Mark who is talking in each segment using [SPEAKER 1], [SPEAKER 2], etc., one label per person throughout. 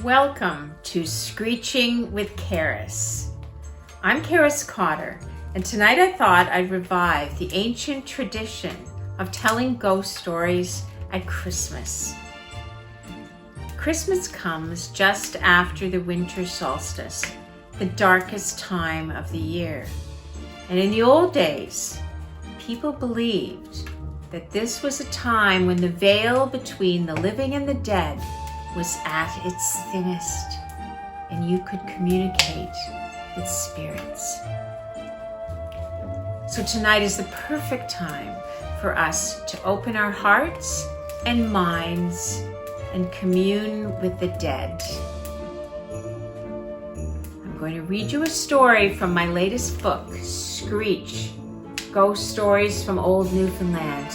[SPEAKER 1] Welcome to Screeching with Charis. I'm Charis Cotter, and tonight I thought I'd revive the ancient tradition of telling ghost stories at Christmas. Christmas comes just after the winter solstice, the darkest time of the year. And in the old days, people believed that this was a time when the veil between the living and the dead was at its thinnest, and you could communicate with spirits. So tonight is the perfect time for us to open our hearts and minds and commune with the dead. I'm going to read you a story from my latest book, Screech, Ghost Stories from Old Newfoundland.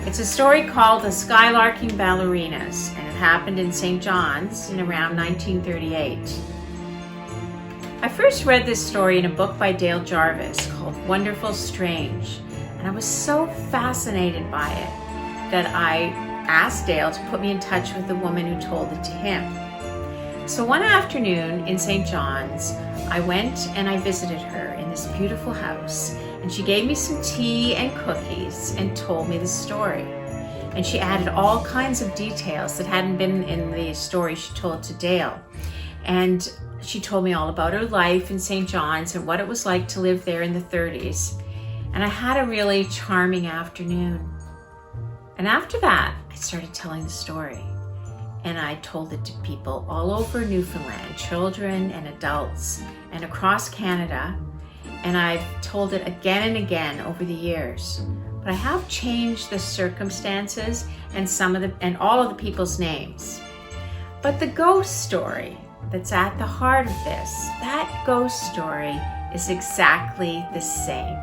[SPEAKER 1] It's a story called the Skylarking Ballerinas, and it happened in St. John's in around 1938. I first read this story in a book by Dale Jarvis called Wonderful Strange, and I was so fascinated by it that I asked Dale to put me in touch with the woman who told it to him. So one afternoon in St. John's, I went and I visited her in this beautiful house, and she gave me some tea and cookies and told me the story. And she added all kinds of details that hadn't been in the story she told to Dale. And she told me all about her life in St. John's and what it was like to live there in the 30s. And I had a really charming afternoon. And after that, I started telling the story. And I told it to people all over Newfoundland, children and adults, and across Canada. And I've told it again and again over the years. But I have changed the circumstances and all of the people's names. But the ghost story that's at the heart of this, that ghost story is exactly the same.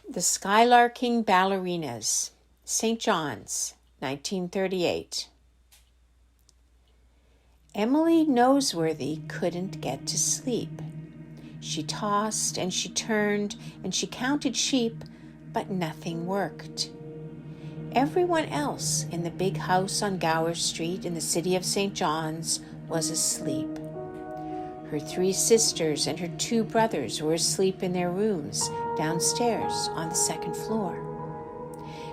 [SPEAKER 1] The Skylarking Ballerinas, St. John's, 1938. Emily Noseworthy couldn't get to sleep. She tossed and she turned and she counted sheep, but nothing worked. Everyone else in the big house on Gower Street in the city of St. John's was asleep. Her 3 sisters and her 2 brothers were asleep in their rooms downstairs on the 2nd floor.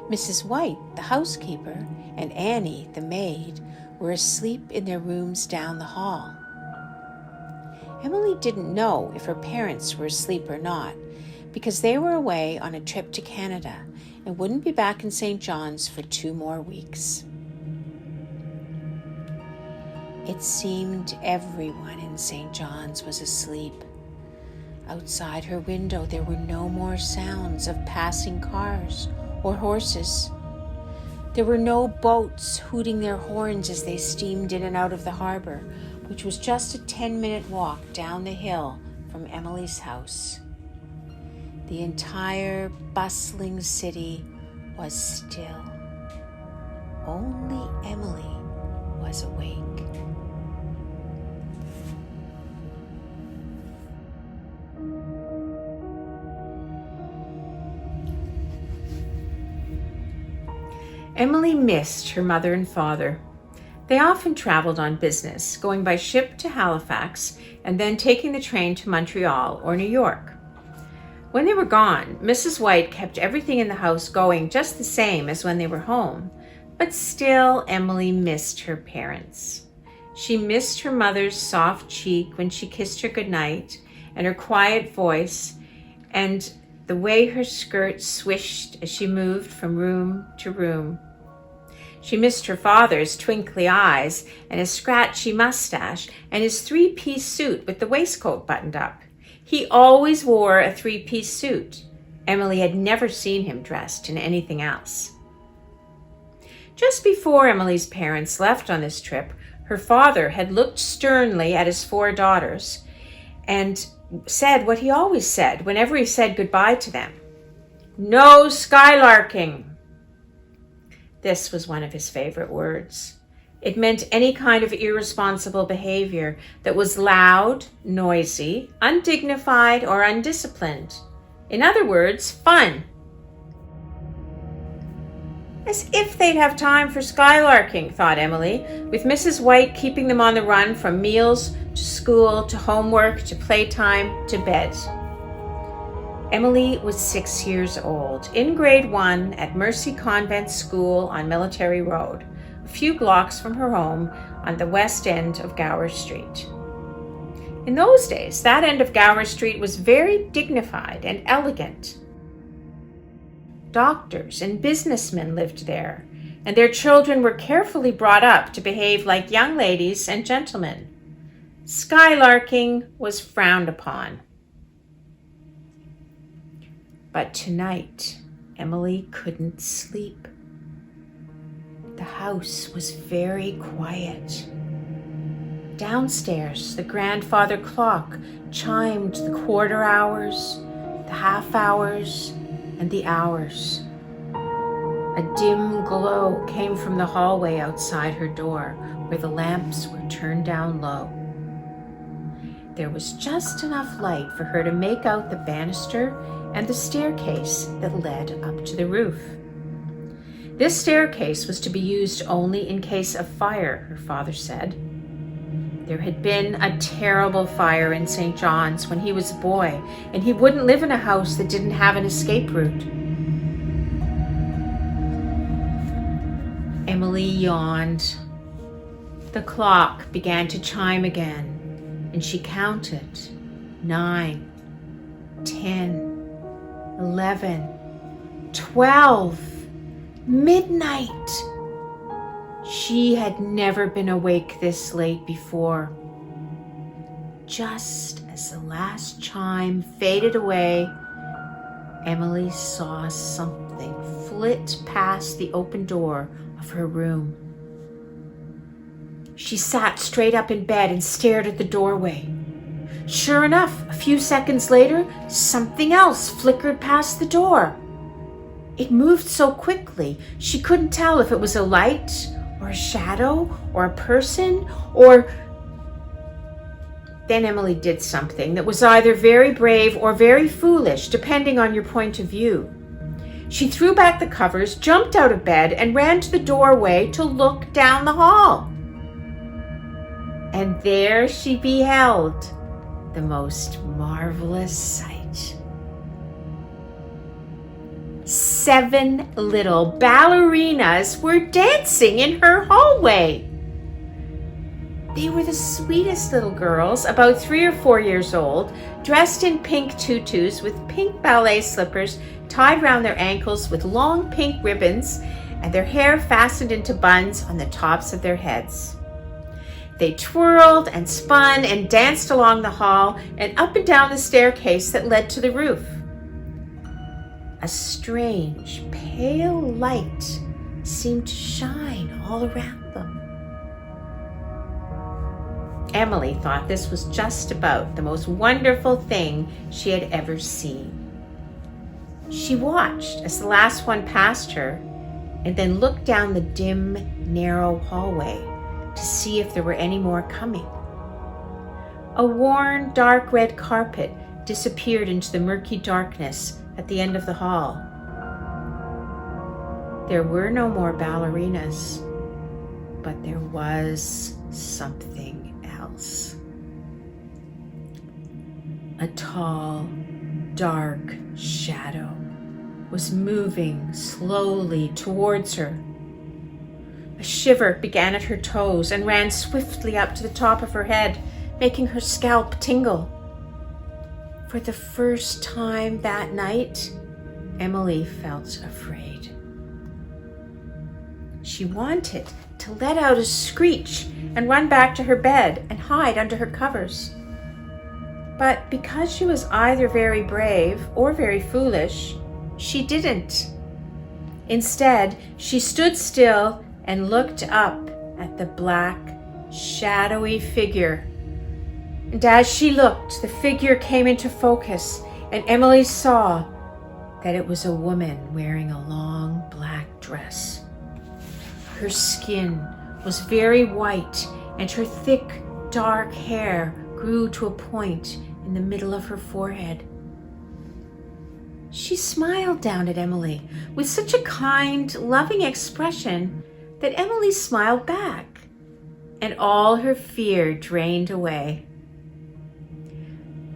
[SPEAKER 1] Mrs. White, the housekeeper, and Annie, the maid, were asleep in their rooms down the hall. Emily didn't know if her parents were asleep or not, because they were away on a trip to Canada and wouldn't be back in St. John's for 2 more weeks. It seemed everyone in St. John's was asleep. Outside her window there were no more sounds of passing cars or horses. There were no boats hooting their horns as they steamed in and out of the harbor, which was just a 10-minute walk down the hill from Emily's house. The entire bustling city was still. Only Emily was awake. Emily missed her mother and father. They often traveled on business, going by ship to Halifax and then taking the train to Montreal or New York. When they were gone, Mrs. White kept everything in the house going just the same as when they were home, but still Emily missed her parents. She missed her mother's soft cheek when she kissed her goodnight, and her quiet voice, and the way her skirt swished as she moved from room to room. She missed her father's twinkly eyes and his scratchy mustache and his 3-piece suit with the waistcoat buttoned up. He always wore a 3-piece suit. Emily had never seen him dressed in anything else. Just before Emily's parents left on this trip, her father had looked sternly at his 4 daughters and said what he always said whenever he said goodbye to them. "No skylarking." This was one of his favorite words. It meant any kind of irresponsible behavior that was loud, noisy, undignified, or undisciplined. In other words, fun. As if they'd have time for skylarking, thought Emily, with Mrs. White keeping them on the run from meals to school to homework to playtime to bed. Emily was 6 years old, in grade 1 at Mercy Convent School on Military Road, a few blocks from her home on the west end of Gower Street. In those days, that end of Gower Street was very dignified and elegant. Doctors and businessmen lived there, and their children were carefully brought up to behave like young ladies and gentlemen. Skylarking was frowned upon. But tonight, Emily couldn't sleep. The house was very quiet. Downstairs, the grandfather clock chimed the quarter hours, the half hours, and the hours. A dim glow came from the hallway outside her door, where the lamps were turned down low. There was just enough light for her to make out the banister and the staircase that led up to the roof. This staircase was to be used only in case of fire, her father said. There had been a terrible fire in St. John's when he was a boy, and he wouldn't live in a house that didn't have an escape route. Emily yawned. The clock began to chime again, and she counted 9, 10, 11, 12, midnight. She had never been awake this late before. Just as the last chime faded away, Emily saw something flit past the open door of her room. She sat straight up in bed and stared at the doorway. Sure enough, a few seconds later, something else flickered past the door. It moved so quickly, she couldn't tell if it was a light or a shadow or a person or... Then Emily did something that was either very brave or very foolish, depending on your point of view. She threw back the covers, jumped out of bed, and ran to the doorway to look down the hall. And there she beheld the most marvelous sight. 7 little ballerinas were dancing in her hallway. They were the sweetest little girls, about 3 or 4 years old, dressed in pink tutus with pink ballet slippers tied round their ankles with long pink ribbons, and their hair fastened into buns on the tops of their heads. They twirled and spun and danced along the hall and up and down the staircase that led to the roof. A strange, pale light seemed to shine all around them. Emily thought this was just about the most wonderful thing she had ever seen. She watched as the last one passed her and then looked down the dim, narrow hallway to see if there were any more coming. A worn, dark red carpet disappeared into the murky darkness at the end of the hall. There were no more ballerinas, but there was something else. A tall, dark shadow was moving slowly towards her. A shiver began at her toes and ran swiftly up to the top of her head, making her scalp tingle. For the first time that night, Emily felt afraid. She wanted to let out a screech and run back to her bed and hide under her covers. But because she was either very brave or very foolish, she didn't. Instead, she stood still and looked up at the black, shadowy figure. And as she looked, the figure came into focus, and Emily saw that it was a woman wearing a long black dress. Her skin was very white, and her thick, dark hair grew to a point in the middle of her forehead. She smiled down at Emily with such a kind, loving expression that Emily smiled back, and all her fear drained away.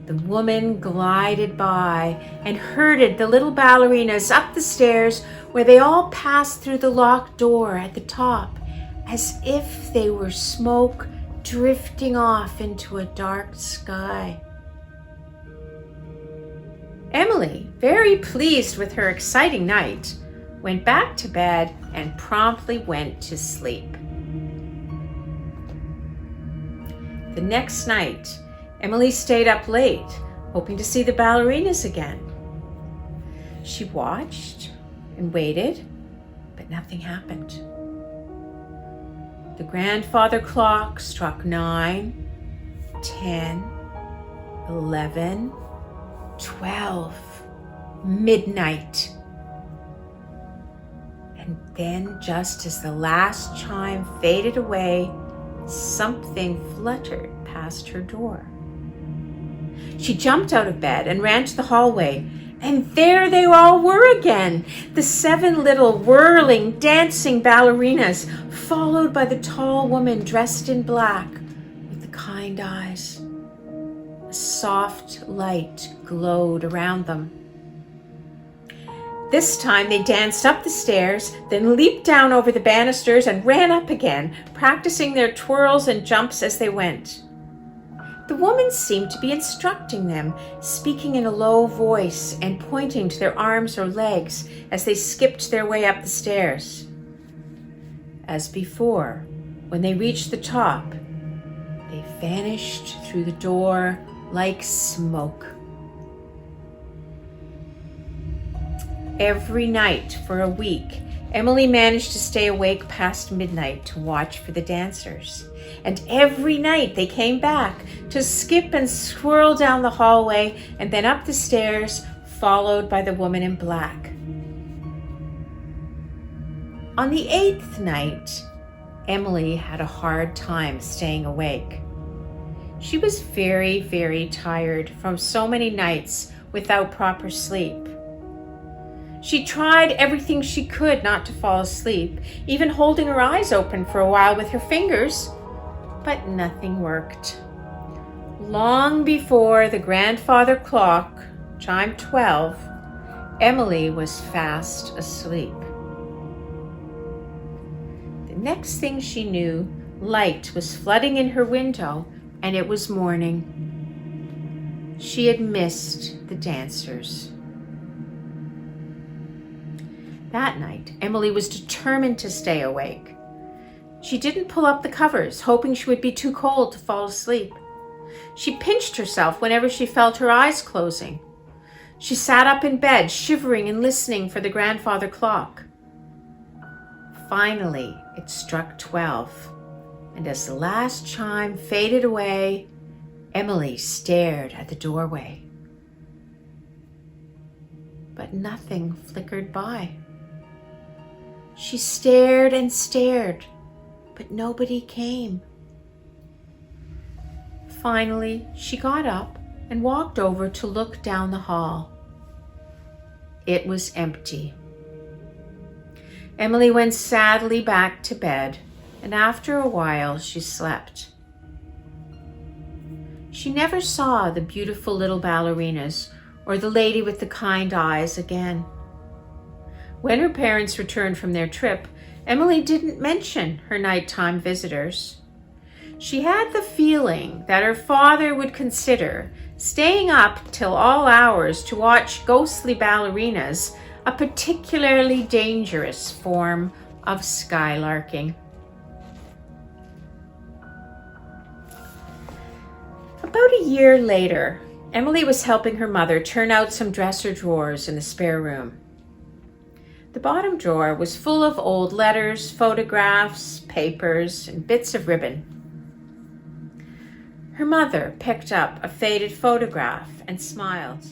[SPEAKER 1] The woman glided by and herded the little ballerinas up the stairs, where they all passed through the locked door at the top, as if they were smoke drifting off into a dark sky. Emily, very pleased with her exciting night, went back to bed and promptly went to sleep. The next night, Emily stayed up late, hoping to see the ballerinas again. She watched and waited, but nothing happened. The grandfather clock struck 9, 10, 11, 12, midnight. And then, just as the last chime faded away, something fluttered past her door. She jumped out of bed and ran to the hallway, and there they all were again, the 7 little whirling, dancing ballerinas, followed by the tall woman dressed in black with the kind eyes. A soft light glowed around them. This time they danced up the stairs, then leaped down over the banisters and ran up again, practicing their twirls and jumps as they went. The woman seemed to be instructing them, speaking in a low voice and pointing to their arms or legs as they skipped their way up the stairs. As before, when they reached the top, they vanished through the door like smoke. Every night for a week, Emily managed to stay awake past midnight to watch for the dancers. And every night they came back to skip and swirl down the hallway and then up the stairs, followed by the woman in black. On the 8th night, Emily had a hard time staying awake. She was very, very tired from so many nights without proper sleep. She tried everything she could not to fall asleep, even holding her eyes open for a while with her fingers, but nothing worked. Long before the grandfather clock chimed 12, Emily was fast asleep. The next thing she knew, light was flooding in her window, and it was morning. She had missed the dancers. That night, Emily was determined to stay awake. She didn't pull up the covers, hoping she would be too cold to fall asleep. She pinched herself whenever she felt her eyes closing. She sat up in bed, shivering and listening for the grandfather clock. Finally, it struck 12, and as the last chime faded away, Emily stared at the doorway. But nothing flickered by. She stared and stared, but nobody came. Finally, she got up and walked over to look down the hall. It was empty. Emily went sadly back to bed, and after a while she slept. She never saw the beautiful little ballerinas or the lady with the kind eyes again. When her parents returned from their trip, Emily didn't mention her nighttime visitors. She had the feeling that her father would consider staying up till all hours to watch ghostly ballerinas a particularly dangerous form of skylarking. About a year later, Emily was helping her mother turn out some dresser drawers in the spare room. The bottom drawer was full of old letters, photographs, papers, and bits of ribbon. Her mother picked up a faded photograph and smiled.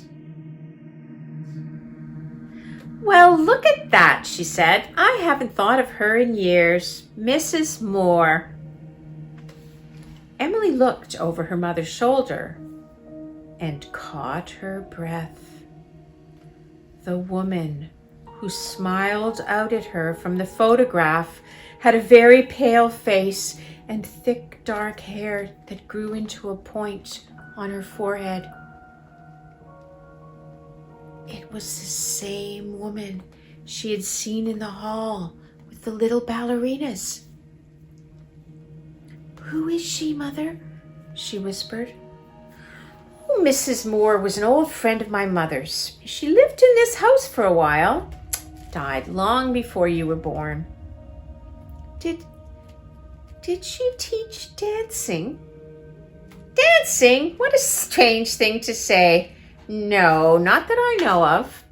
[SPEAKER 1] Well, look at that, she said. I haven't thought of her in years. Mrs. Moore. Emily looked over her mother's shoulder and caught her breath. The woman who smiled out at her from the photograph had a very pale face and thick dark hair that grew into a point on her forehead. It was the same woman she had seen in the hall with the little ballerinas. "Who is she, Mother?" she whispered. "Oh, Mrs. Moore was an old friend of my mother's. She lived in this house for a while. Died long before you were born." Did she teach dancing?" "Dancing? What a strange thing to say. No, not that I know of."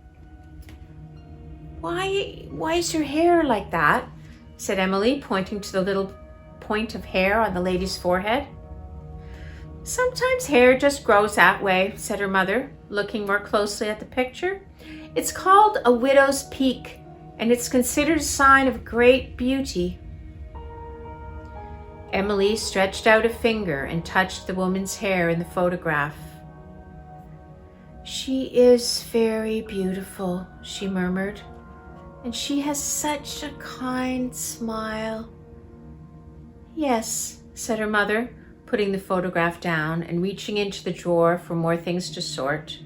[SPEAKER 1] Why is her hair like that?" said Emily, pointing to the little point of hair on the lady's forehead. "Sometimes hair just grows that way," said her mother, looking more closely at the picture. "It's called a widow's peak, and it's considered a sign of great beauty." Emily stretched out a finger and touched the woman's hair in the photograph. "She is very beautiful," she murmured, "and she has such a kind smile." "Yes," said her mother, putting the photograph down and reaching into the drawer for more things to sort.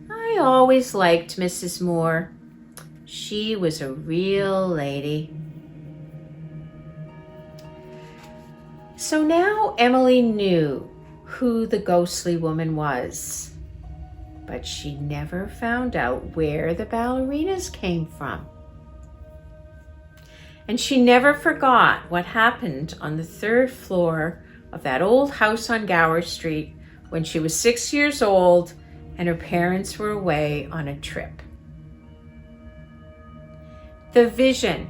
[SPEAKER 1] "I always liked Mrs. Moore. She was a real lady." So now Emily knew who the ghostly woman was, but she never found out where the ballerinas came from. And she never forgot what happened on the 3rd floor of that old house on Gower Street when she was 6 years old and her parents were away on a trip. The vision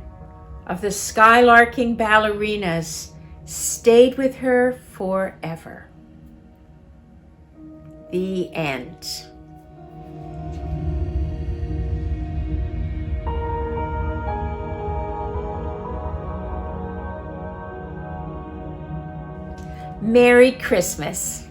[SPEAKER 1] of the Skylarking Ballerinas stayed with her forever. The end. Merry Christmas.